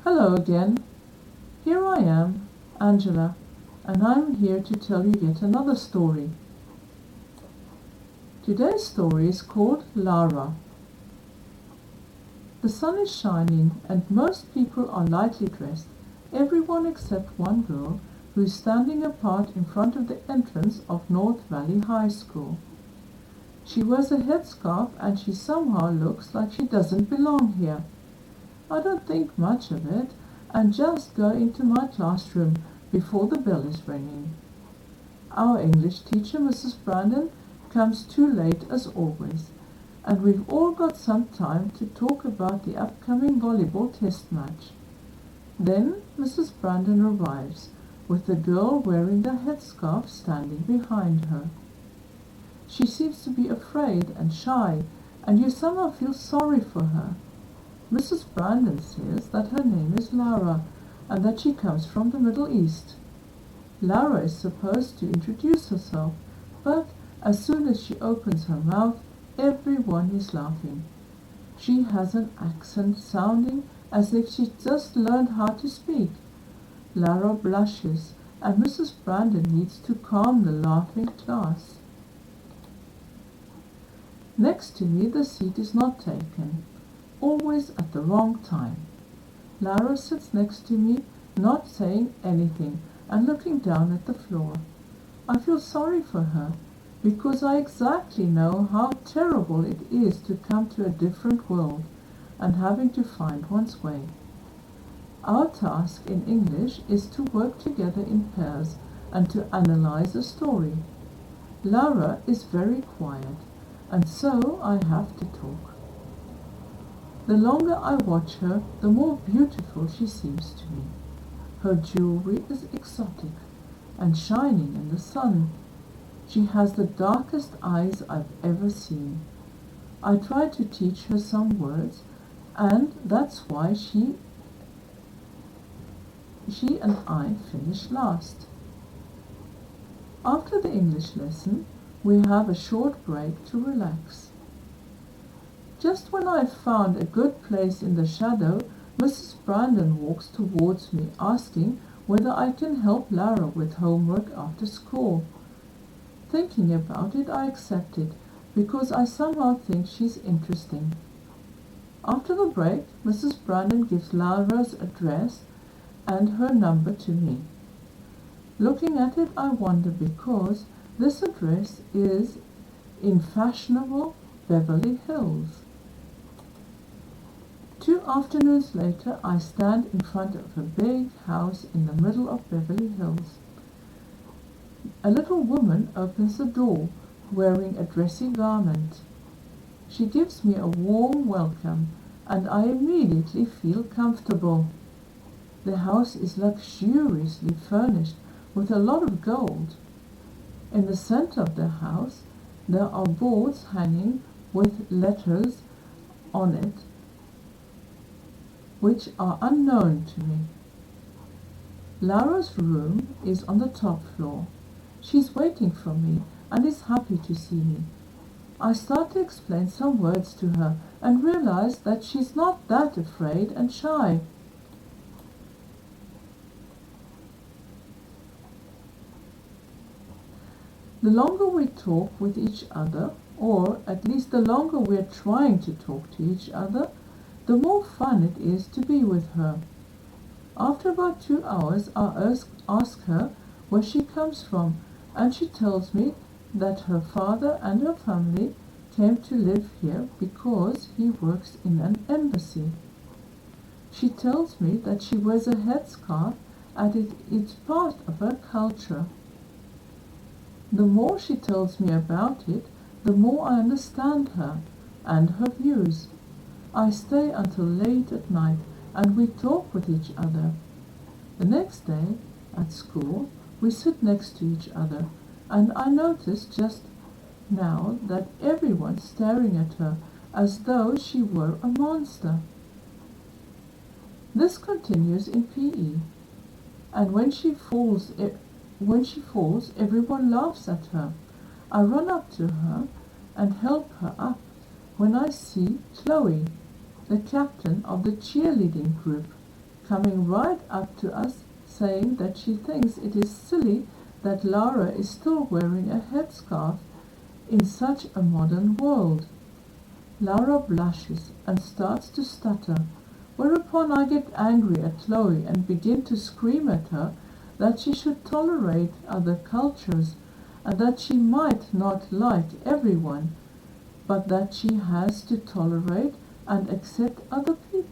Hello again. Here I am, Angela, and I'm here to tell you yet another story. Today's story is called Lara. The sun is shining and most people are lightly dressed, everyone except one girl who is standing apart in front of the entrance of North Valley High School. She wears a headscarf and she somehow looks like she doesn't belong here. I don't think much of it and just go into my classroom before the bell is ringing. Our English teacher, Mrs. Brandon, comes too late as always, and we've all got some time to talk about the upcoming volleyball test match. Then Mrs. Brandon arrives, with the girl wearing the headscarf standing behind her. She seems to be afraid and shy, and you somehow feel sorry for her. Mrs. Brandon says that her name is Lara and that she comes from the Middle East. Lara is supposed to introduce herself, but as soon as she opens her mouth, everyone is laughing. She has an accent sounding as if she just learned how to speak. Lara blushes, and Mrs. Brandon needs to calm the laughing class. Next to me, the seat is not taken, always at the wrong time. Lara sits next to me, not saying anything and looking down at the floor. I feel sorry for her because I exactly know how terrible it is to come to a different world and having to find one's way. Our task in English is to work together in pairs and to analyze a story. Lara is very quiet, and so I have to talk. The longer I watch her, the more beautiful she seems to me. Her jewelry is exotic and shining in the sun. She has the darkest eyes I've ever seen. I try to teach her some words, and that's why she and I finish last. After the English lesson, we have a short break to relax. Just when I've found a good place in the shadow, Mrs. Brandon walks towards me, asking whether I can help Lara with homework after school. Thinking about it, I accept it, because I somehow think she's interesting. After the break, Mrs. Brandon gives Lara's address and her number to me. Looking at it, I wonder because this address is in fashionable Beverly Hills. 2 afternoons later, I stand in front of a big house in the middle of Beverly Hills. A little woman opens the door, wearing a dressy garment. She gives me a warm welcome, and I immediately feel comfortable. The house is luxuriously furnished with a lot of gold. In the center of the house, there are boards hanging with letters on it which are unknown to me. Lara's room is on the top floor. She's waiting for me and is happy to see me. I start to explain some words to her and realize that she's not that afraid and shy. The longer we talk with each other, or at least the longer we're trying to talk to each other, the more fun it is to be with her. After about 2 hours, I ask her where she comes from, and she tells me that her father and her family came to live here because he works in an embassy. She tells me that she wears a headscarf and it's part of her culture. The more she tells me about it, the more I understand her and her views. I stay until late at night and we talk with each other. The next day, at school, we sit next to each other, and I notice just now that everyone's staring at her as though she were a monster. This continues in PE, and when she falls, everyone laughs at her. I run up to her and help her up when I see Chloe, the captain of the cheerleading group, coming right up to us saying that she thinks it is silly that Lara is still wearing a headscarf in such a modern world. Lara blushes and starts to stutter, whereupon I get angry at Chloe and begin to scream at her that she should tolerate other cultures and that she might not like everyone, but that she has to tolerate and accept other people.